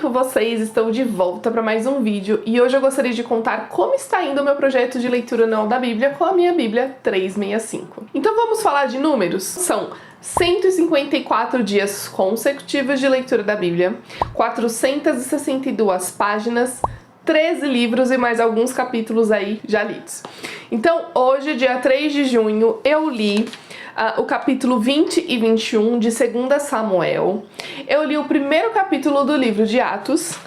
com vocês? Estou de volta para mais um vídeo e hoje eu gostaria de contar como está indo o meu projeto de leitura anual da Bíblia com a minha Bíblia 365. Então vamos falar de números? São 154 dias consecutivos de leitura da Bíblia, 462 páginas, 13 livros e mais alguns capítulos aí já lidos. Então hoje, dia 3 de junho, eu li o capítulo 20 e 21 de 2 Samuel. Eu li o primeiro capítulo do livro de Atos.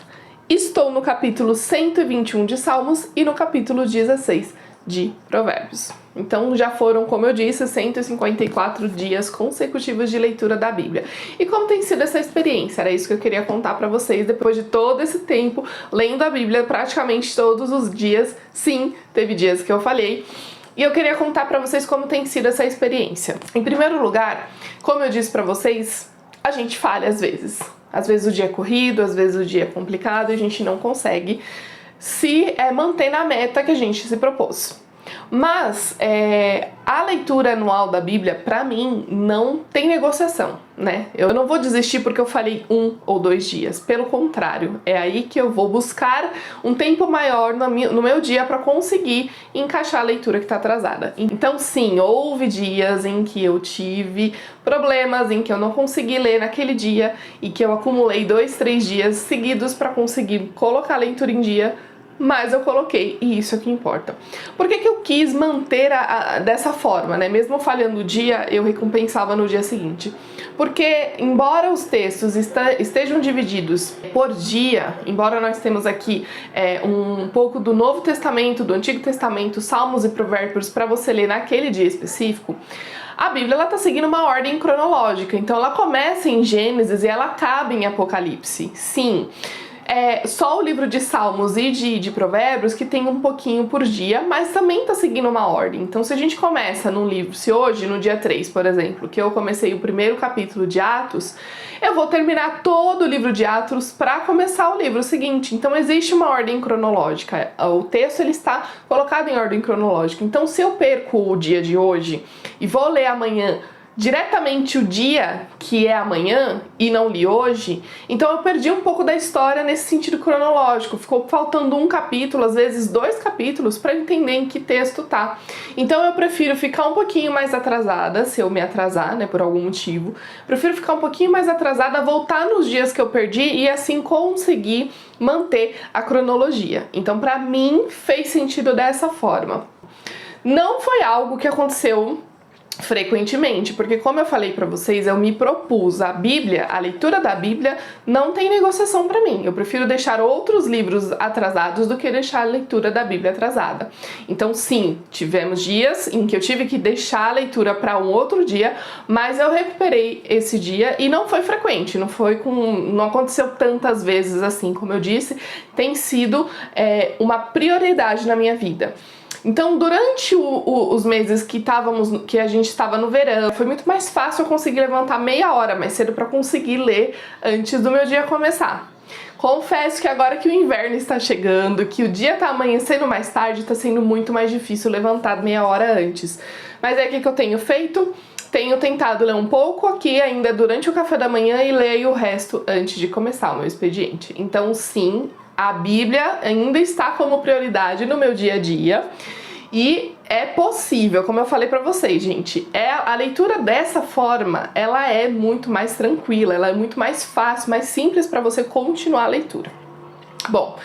Estou no capítulo 121 de Salmos e no capítulo 16 de Provérbios. Então já foram, como eu disse, 154 dias consecutivos de leitura da Bíblia. E como tem sido essa experiência? Era isso que eu queria contar pra vocês depois de todo esse tempo lendo a Bíblia praticamente todos os dias. Sim, teve dias que eu falhei. E eu queria contar pra vocês como tem sido essa experiência. Em primeiro lugar, como eu disse pra vocês, a gente falha às vezes. Às vezes o dia é corrido, às vezes o dia é complicado e a gente não consegue se manter na meta que a gente se propôs. Mas a leitura anual da Bíblia, pra mim, não tem negociação, né? Eu não vou desistir porque eu falei 1 ou 2 dias. Pelo contrário, é aí que eu vou buscar um tempo maior no meu dia pra conseguir encaixar a leitura que tá atrasada. Então, sim, houve dias em que eu tive problemas, em que eu não consegui ler naquele dia e que eu acumulei 2, 3 dias seguidos pra conseguir colocar a leitura em dia. Mas eu coloquei, e isso é o que importa. Por que eu quis manter dessa forma, né? Mesmo falhando o dia, eu recompensava no dia seguinte. Porque, embora os textos estejam divididos por dia, embora nós temos aqui um pouco do Novo Testamento, do Antigo Testamento, Salmos e Provérbios para você ler naquele dia específico, a Bíblia ela tá seguindo uma ordem cronológica. Então ela começa em Gênesis e ela acaba em Apocalipse. Sim. Só o livro de Salmos e de Provérbios que tem um pouquinho por dia, mas também tá seguindo uma ordem. Então se a gente começa num livro, se hoje, no dia 3, por exemplo, que eu comecei o primeiro capítulo de Atos, eu vou terminar todo o livro de Atos para começar o livro seguinte. Então existe uma ordem cronológica, o texto ele está colocado em ordem cronológica. Então se eu perco o dia de hoje e vou ler amanhã diretamente o dia que é amanhã e não li hoje, então eu perdi um pouco da história nesse sentido cronológico. Ficou faltando um capítulo, às vezes 2 capítulos, para entender em que texto tá. Então eu prefiro ficar um pouquinho mais atrasada, se eu me atrasar, né, por algum motivo. Prefiro ficar um pouquinho mais atrasada, voltar nos dias que eu perdi e assim conseguir manter a cronologia. Então pra mim fez sentido dessa forma. Não foi algo que aconteceu frequentemente, porque como eu falei pra vocês, eu me propus a Bíblia, a leitura da Bíblia não tem negociação pra mim. Eu prefiro deixar outros livros atrasados do que deixar a leitura da Bíblia atrasada. Então sim, tivemos dias em que eu tive que deixar a leitura pra um outro dia, mas eu recuperei esse dia e não foi frequente, não aconteceu tantas vezes assim, como eu disse, tem sido uma prioridade na minha vida. Então, durante os meses que a gente estava no verão, foi muito mais fácil eu conseguir levantar meia hora mais cedo para conseguir ler antes do meu dia começar. Confesso que agora que o inverno está chegando, que o dia está amanhecendo mais tarde, está sendo muito mais difícil levantar meia hora antes. Mas é o que eu tenho feito? Tenho tentado ler um pouco aqui ainda durante o café da manhã e leio o resto antes de começar o meu expediente. Então, sim, a Bíblia ainda está como prioridade no meu dia a dia e é possível, como eu falei pra vocês, gente, a leitura dessa forma, ela é muito mais tranquila, ela é muito mais fácil, mais simples pra você continuar a leitura. Bom,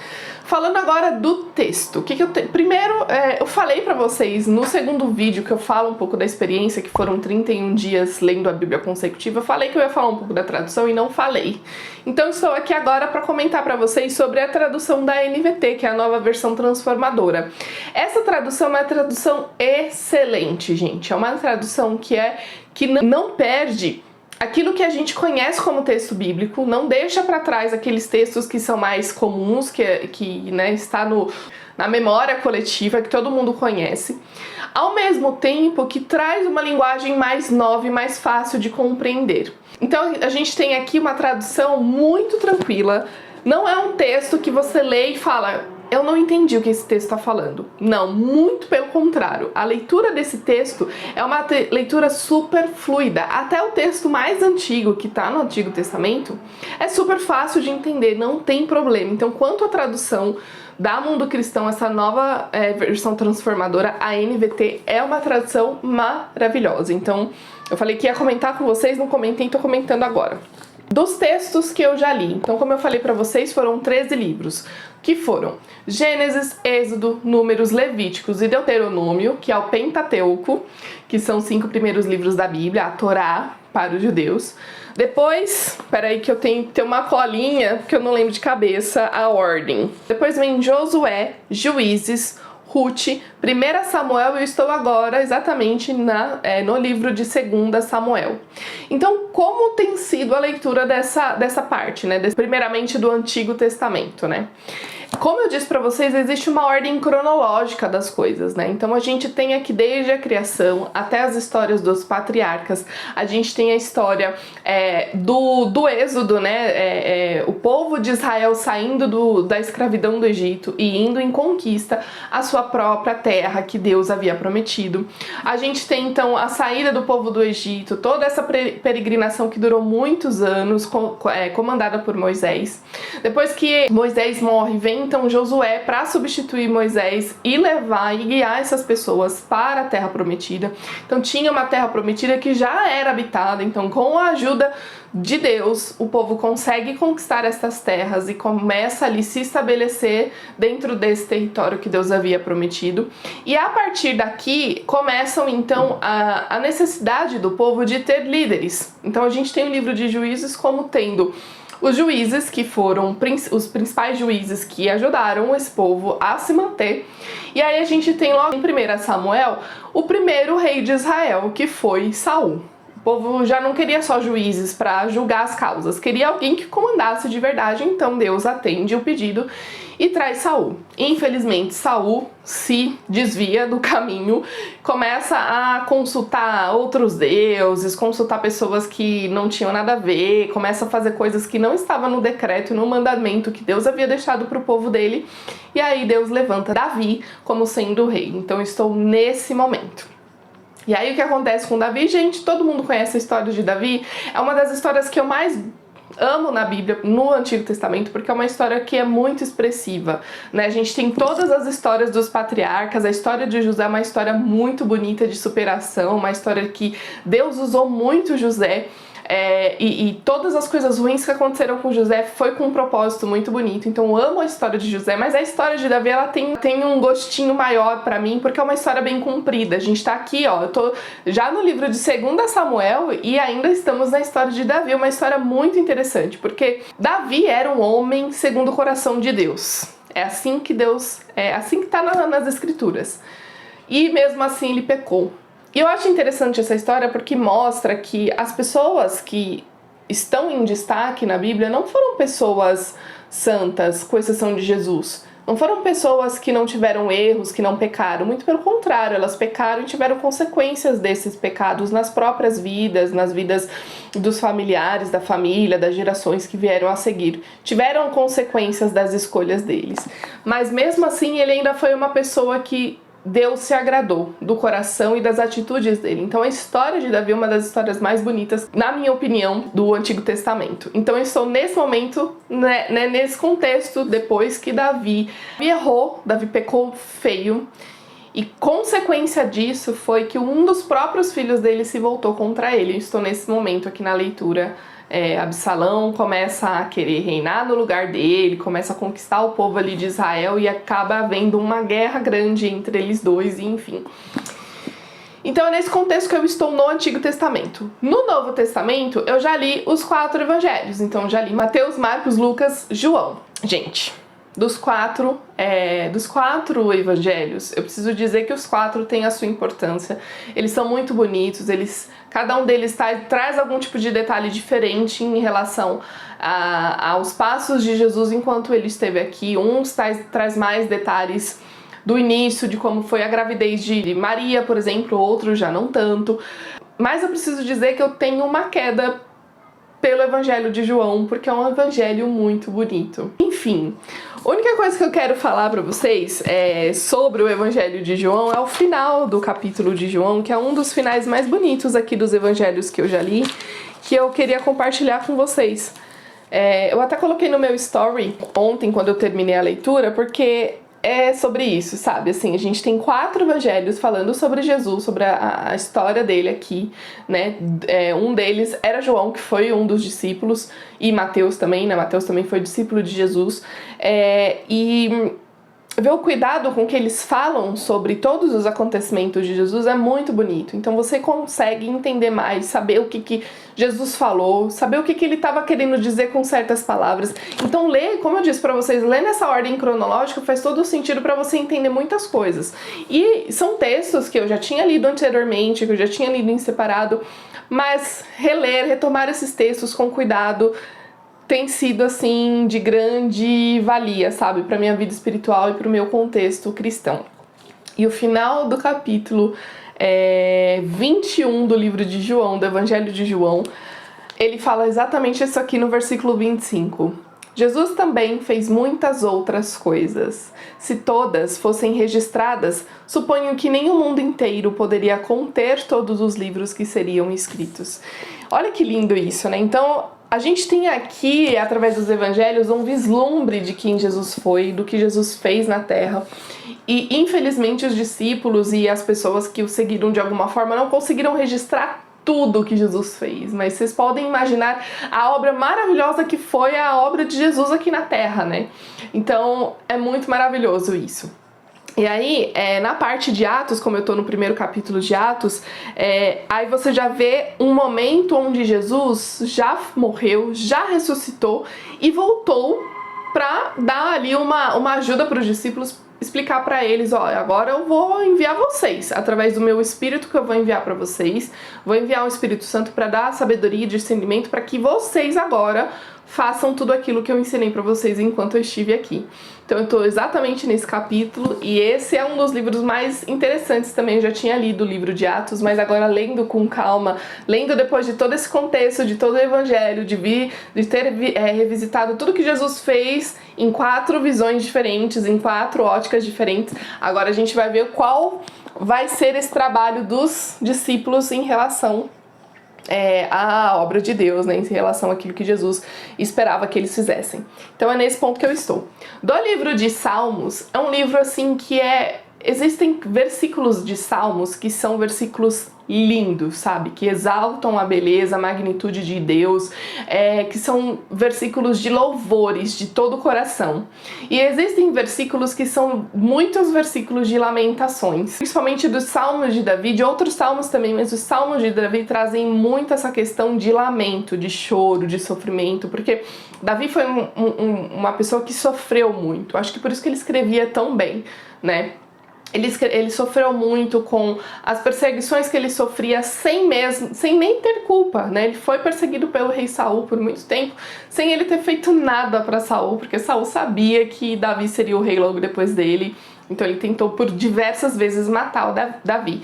falando agora do texto, primeiro, eu falei pra vocês no segundo vídeo que eu falo um pouco da experiência, que foram 31 dias lendo a Bíblia consecutiva, eu falei que eu ia falar um pouco da tradução e não falei. Então estou aqui agora para comentar pra vocês sobre a tradução da NVT, que é a nova versão transformadora. Essa tradução é uma tradução excelente, gente. É uma tradução que não perde aquilo que a gente conhece como texto bíblico, não deixa para trás aqueles textos que são mais comuns, que né, está na memória coletiva, que todo mundo conhece, ao mesmo tempo que traz uma linguagem mais nova e mais fácil de compreender. Então a gente tem aqui uma tradução muito tranquila, não é um texto que você lê e fala: eu não entendi o que esse texto está falando. Não, muito pelo contrário. A leitura desse texto é uma leitura super fluida. Até o texto mais antigo, que está no Antigo Testamento, é super fácil de entender, não tem problema. Então, quanto à tradução da Mundo Cristão, essa nova versão transformadora, a NVT, é uma tradução maravilhosa. Então, eu falei que ia comentar com vocês, não comentei, tô comentando agora. Dos textos que eu já li, então como eu falei pra vocês, foram 13 livros, que foram Gênesis, Êxodo, Números, Levíticos e Deuteronômio, que é o Pentateuco, que são os 5 primeiros livros da Bíblia, a Torá para os judeus. Depois, peraí que eu tenho que ter uma colinha, porque eu não lembro de cabeça a ordem. Depois vem Josué, Juízes, Ruth, 1 Samuel, e eu estou agora exatamente no livro de 2 Samuel. Então, como tem sido a leitura dessa parte, né? Primeiramente do Antigo Testamento, né? Como eu disse para vocês, existe uma ordem cronológica das coisas, né? Então a gente tem aqui desde a criação até as histórias dos patriarcas, a gente tem a história do Êxodo, né? O povo de Israel saindo da escravidão do Egito e indo em conquista à sua própria terra que Deus havia prometido. A gente tem então a saída do povo do Egito, toda essa peregrinação que durou muitos anos, comandada por Moisés. Depois que Moisés morre, vem então Josué para substituir Moisés e levar e guiar essas pessoas para a terra prometida. Então tinha uma terra prometida que já era habitada, então com a ajuda de Deus, o povo consegue conquistar essas terras e começa ali se estabelecer dentro desse território que Deus havia prometido. E a partir daqui começam então a necessidade do povo de ter líderes. Então a gente tem o livro de Juízes como tendo os juízes, que foram os principais juízes que ajudaram esse povo a se manter. E aí a gente tem logo em 1 Samuel o primeiro rei de Israel, que foi Saul. O povo já não queria só juízes para julgar as causas, queria alguém que comandasse de verdade. Então Deus atende o pedido e traz Saul. Infelizmente, Saul se desvia do caminho, começa a consultar outros deuses, consultar pessoas que não tinham nada a ver, começa a fazer coisas que não estavam no decreto e no mandamento que Deus havia deixado para o povo dele. E aí Deus levanta Davi como sendo o rei. Então estou nesse momento. E aí o que acontece com Davi? Gente, todo mundo conhece a história de Davi. É uma das histórias que eu mais amo na Bíblia, no Antigo Testamento, porque é uma história que é muito expressiva, né? A gente tem todas as histórias dos patriarcas, a história de José é uma história muito bonita de superação, uma história que Deus usou muito José. E todas as coisas ruins que aconteceram com José foi com um propósito muito bonito. Então eu amo a história de José, mas a história de Davi ela tem um gostinho maior pra mim, porque é uma história bem comprida. A gente tá aqui, ó, eu tô já no livro de 2 Samuel e ainda estamos na história de Davi, uma história muito interessante, porque Davi era um homem segundo o coração de Deus. É assim que tá nas escrituras. E mesmo assim ele pecou. E eu acho interessante essa história porque mostra que as pessoas que estão em destaque na Bíblia não foram pessoas santas, com exceção de Jesus. Não foram pessoas que não tiveram erros, que não pecaram. Muito pelo contrário, elas pecaram e tiveram consequências desses pecados nas próprias vidas, nas vidas dos familiares, da família, das gerações que vieram a seguir. Tiveram consequências das escolhas deles. Mas mesmo assim, ele ainda foi uma pessoa que Deus se agradou do coração e das atitudes dele. Então a história de Davi é uma das histórias mais bonitas, na minha opinião, do Antigo Testamento. Então eu estou nesse momento, nesse contexto, depois que Davi errou, Davi pecou feio, e consequência disso foi que um dos próprios filhos dele se voltou contra ele. Eu estou nesse momento aqui na leitura. Absalão começa a querer reinar no lugar dele, começa a conquistar o povo ali de Israel e acaba havendo uma guerra grande entre eles dois, e enfim. Então é nesse contexto que eu estou no Antigo Testamento. No Novo Testamento eu já li os 4 evangelhos, então já li Mateus, Marcos, Lucas, João. Gente, dos quatro evangelhos, eu preciso dizer que os 4 têm a sua importância. Eles são muito bonitos, cada um deles traz algum tipo de detalhe diferente em relação aos passos de Jesus enquanto ele esteve aqui. Uns traz mais detalhes do início, de como foi a gravidez de Maria, por exemplo, outros já não tanto. Mas eu preciso dizer que eu tenho uma queda pelo Evangelho de João, porque é um evangelho muito bonito. Enfim, a única coisa que eu quero falar pra vocês sobre o Evangelho de João é o final do capítulo de João, que é um dos finais mais bonitos aqui dos evangelhos que eu já li, que eu queria compartilhar com vocês. Eu até coloquei no meu story ontem, quando eu terminei a leitura, porque é sobre isso, sabe? Assim, a gente tem 4 evangelhos falando sobre Jesus, sobre a história dele aqui, né? Um deles era João, que foi um dos discípulos, e Mateus também, né? Mateus também foi discípulo de Jesus. E ver o cuidado com que eles falam sobre todos os acontecimentos de Jesus é muito bonito. Então você consegue entender mais, saber o que Jesus falou, saber o que ele estava querendo dizer com certas palavras. Então ler, como eu disse para vocês, ler nessa ordem cronológica faz todo o sentido para você entender muitas coisas. E são textos que eu já tinha lido anteriormente, que eu já tinha lido em separado, mas retomar esses textos com cuidado tem sido, assim, de grande valia, sabe? Pra minha vida espiritual e pro meu contexto cristão. E o final do capítulo 21 do livro de João, do Evangelho de João, ele fala exatamente isso aqui no versículo 25. Jesus também fez muitas outras coisas. Se todas fossem registradas, suponho que nem o mundo inteiro poderia conter todos os livros que seriam escritos. Olha que lindo isso, né? Então, a gente tem aqui, através dos evangelhos, um vislumbre de quem Jesus foi, do que Jesus fez na Terra. E, infelizmente, os discípulos e as pessoas que o seguiram de alguma forma não conseguiram registrar tudo que Jesus fez. Mas vocês podem imaginar a obra maravilhosa que foi a obra de Jesus aqui na Terra, né? Então, é muito maravilhoso isso. E aí, na parte de Atos, como eu tô no primeiro capítulo de Atos, aí você já vê um momento onde Jesus já morreu, já ressuscitou e voltou pra dar ali uma ajuda para os discípulos, explicar para eles, olha, agora eu vou enviar vocês, através do meu Espírito que eu vou enviar para vocês, vou enviar o Espírito Santo para dar sabedoria e discernimento para que vocês agora façam tudo aquilo que eu ensinei para vocês enquanto eu estive aqui. Então eu tô exatamente nesse capítulo, e esse é um dos livros mais interessantes também. Eu já tinha lido o livro de Atos, mas agora lendo com calma, lendo depois de todo esse contexto, de todo o evangelho, de ter revisitado tudo que Jesus fez em 4 visões diferentes, em 4 óticas diferentes. Agora a gente vai ver qual vai ser esse trabalho dos discípulos em relação a obra de Deus, né, em relação àquilo que Jesus esperava que eles fizessem. Então é nesse ponto que eu estou. Do livro de Salmos, é um livro assim que existem versículos de Salmos que são versículos lindos, sabe? Que exaltam a beleza, a magnitude de Deus, que são versículos de louvores de todo o coração. E existem versículos que são muitos versículos de lamentações, principalmente dos Salmos de Davi, de outros salmos também, mas os Salmos de Davi trazem muito essa questão de lamento, de choro, de sofrimento, porque Davi foi uma pessoa que sofreu muito. Acho que por isso que ele escrevia tão bem, né? Ele sofreu muito com as perseguições que ele sofria sem nem ter culpa, né? Ele foi perseguido pelo rei Saul por muito tempo, sem ele ter feito nada para Saul, porque Saul sabia que Davi seria o rei logo depois dele, então ele tentou por diversas vezes matar o Davi.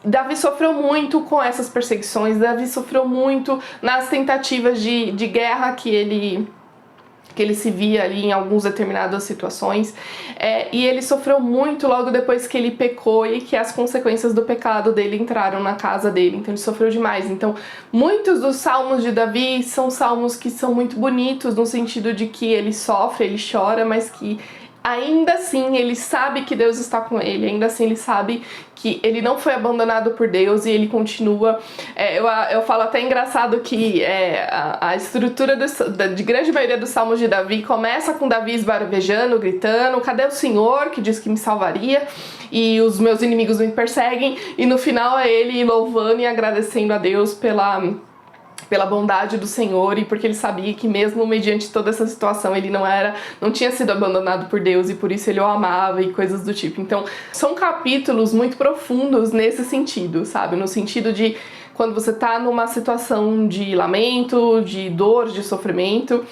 Davi sofreu muito com essas perseguições, Davi sofreu muito nas tentativas de guerra que ele se via ali em algumas determinadas situações, e ele sofreu muito logo depois que ele pecou e que as consequências do pecado dele entraram na casa dele, então ele sofreu demais. Então muitos dos salmos de Davi são salmos que são muito bonitos no sentido de que ele sofre, ele chora, mas que ainda assim ele sabe que Deus está com ele, ainda assim ele sabe que ele não foi abandonado por Deus e ele continua. Eu falo até engraçado que a estrutura de grande maioria dos salmos de Davi começa com Davi esbravejando, gritando, cadê o Senhor que diz que me salvaria? E os meus inimigos me perseguem, e no final é ele louvando e agradecendo a Deus pela bondade do Senhor, e porque ele sabia que mesmo mediante toda essa situação ele não tinha sido abandonado por Deus, e por isso ele o amava e coisas do tipo. Então são capítulos muito profundos nesse sentido, sabe? No sentido de quando você tá numa situação de lamento, de dor, de sofrimento,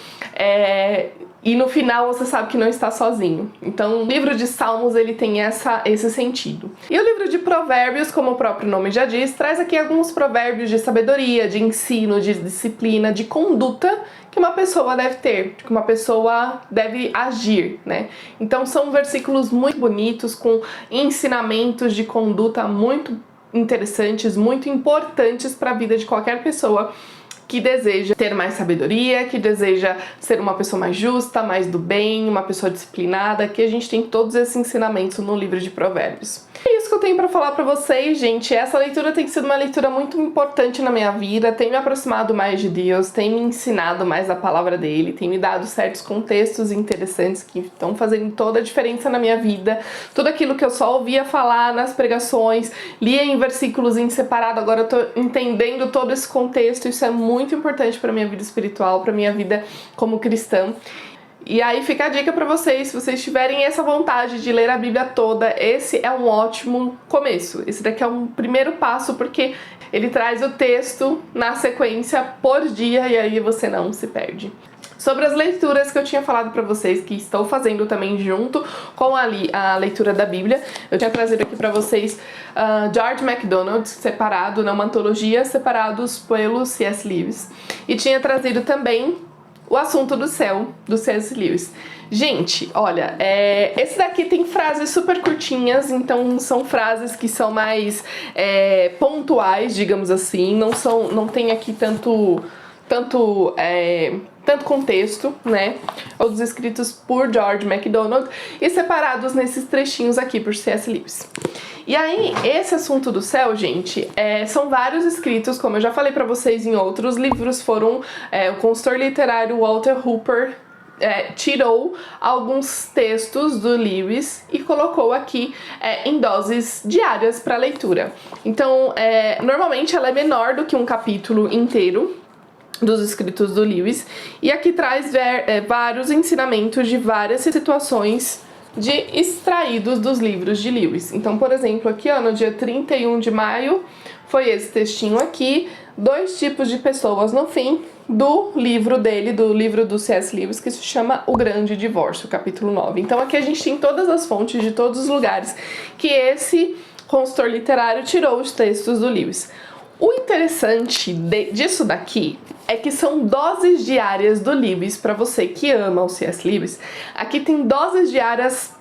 e no final você sabe que não está sozinho. Então o livro de Salmos ele tem esse sentido. E o livro de Provérbios, como o próprio nome já diz, traz aqui alguns provérbios de sabedoria, de ensino, de disciplina, de conduta que uma pessoa deve ter, que uma pessoa deve agir, né? Então são versículos muito bonitos, com ensinamentos de conduta muito interessantes, muito importantes para a vida de qualquer pessoa que deseja ter mais sabedoria, que deseja ser uma pessoa mais justa, mais do bem, uma pessoa disciplinada, que a gente tem todos esses ensinamentos no livro de Provérbios. É isso que eu tenho pra falar pra vocês, gente. Essa leitura tem sido uma leitura muito importante na minha vida, tem me aproximado mais de Deus, tem me ensinado mais a palavra dele, tem me dado certos contextos interessantes que estão fazendo toda a diferença na minha vida. Tudo aquilo que eu só ouvia falar nas pregações, lia em versículos em separado, agora eu tô entendendo todo esse contexto. Isso é muito importante pra minha vida espiritual, pra minha vida como cristã. E aí fica a dica pra vocês, se vocês tiverem essa vontade de ler a Bíblia toda, esse é um ótimo começo. Esse daqui é um primeiro passo, porque ele traz o texto na sequência por dia e aí você não se perde. Sobre as leituras que eu tinha falado pra vocês, que estou fazendo também junto com a leitura da Bíblia, eu tinha trazido aqui pra vocês George MacDonald, separado, uma antologia, separados pelo C.S. Lewis. E tinha trazido também O Assunto do Céu, do C.S. Lewis. Gente, olha, esse daqui tem frases super curtinhas, então são frases que são mais pontuais, digamos assim, não tem aqui tanto contexto, né? Todos escritos por George MacDonald e separados nesses trechinhos aqui por C.S. Lewis. E aí, esse Assunto do Céu, gente, são vários escritos, como eu já falei pra vocês em outros livros, foram o consultor literário Walter Hooper tirou alguns textos do Lewis e colocou aqui em doses diárias para leitura. Então, normalmente ela é menor do que um capítulo inteiro dos escritos do Lewis, e aqui traz vários ensinamentos de várias situações extraídos dos livros de Lewis. Então, por exemplo, aqui ó, no dia 31 de maio foi esse textinho aqui, 2 tipos de pessoas no fim, do livro dele, do livro do C.S. Lewis, que se chama O Grande Divórcio, capítulo 9. Então aqui a gente tem todas as fontes de todos os lugares que esse consultor literário tirou os textos do Lewis. O interessante disso daqui é que são doses diárias do Lewis, para você que ama o C.S. Lewis. Aqui tem doses diárias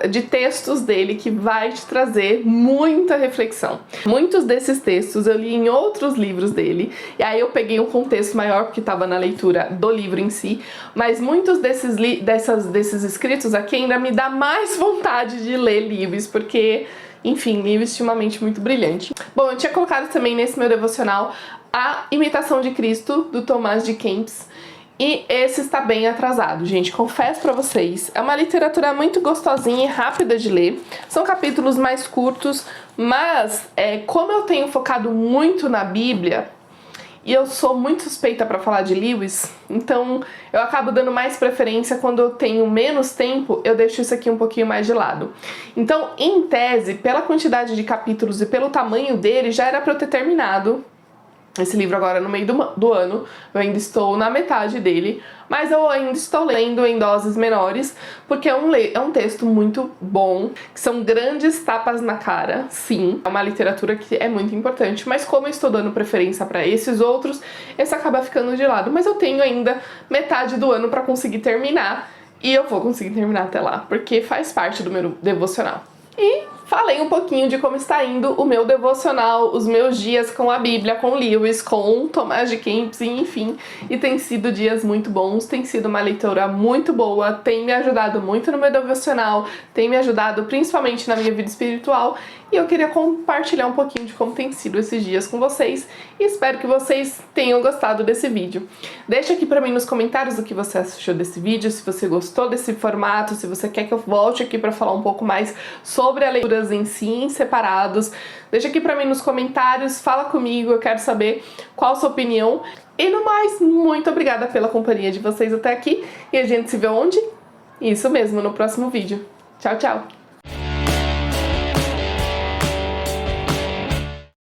de textos dele que vai te trazer muita reflexão. Muitos desses textos eu li em outros livros dele, e aí eu peguei um contexto maior porque estava na leitura do livro em si, mas muitos desses escritos aqui ainda me dá mais vontade de ler Lewis, porque enfim, Lewis tinha uma mente muito brilhante. Bom, eu tinha colocado também nesse meu devocional A Imitação de Cristo, do Tomás de Kempis, e esse está bem atrasado, gente, confesso pra vocês. É uma literatura muito gostosinha e rápida de ler, são capítulos mais curtos, mas como eu tenho focado muito na Bíblia, e eu sou muito suspeita pra falar de Lewis, então eu acabo dando mais preferência quando eu tenho menos tempo, eu deixo isso aqui um pouquinho mais de lado. Então, em tese, pela quantidade de capítulos e pelo tamanho dele, já era pra eu ter terminado esse livro agora no meio do ano. Eu ainda estou na metade dele, mas eu ainda estou lendo em doses menores, porque é um texto muito bom, que são grandes tapas na cara, sim. É uma literatura que é muito importante, mas como eu estou dando preferência para esses outros, esse acaba ficando de lado. Mas eu tenho ainda metade do ano para conseguir terminar, e eu vou conseguir terminar até lá, porque faz parte do meu devocional. E falei um pouquinho de como está indo o meu devocional, os meus dias com a Bíblia, com Lewis, com Tomás de Kempis, enfim. E tem sido dias muito bons, tem sido uma leitura muito boa, tem me ajudado muito no meu devocional, tem me ajudado principalmente na minha vida espiritual. E eu queria compartilhar um pouquinho de como tem sido esses dias com vocês. E espero que vocês tenham gostado desse vídeo. Deixa aqui pra mim nos comentários o que você achou desse vídeo, se você gostou desse formato, se você quer que eu volte aqui pra falar um pouco mais sobre a leituras em si, em separados. Deixa aqui pra mim nos comentários, fala comigo, eu quero saber qual a sua opinião. E no mais, muito obrigada pela companhia de vocês até aqui. E a gente se vê onde? Isso mesmo, no próximo vídeo. Tchau, tchau!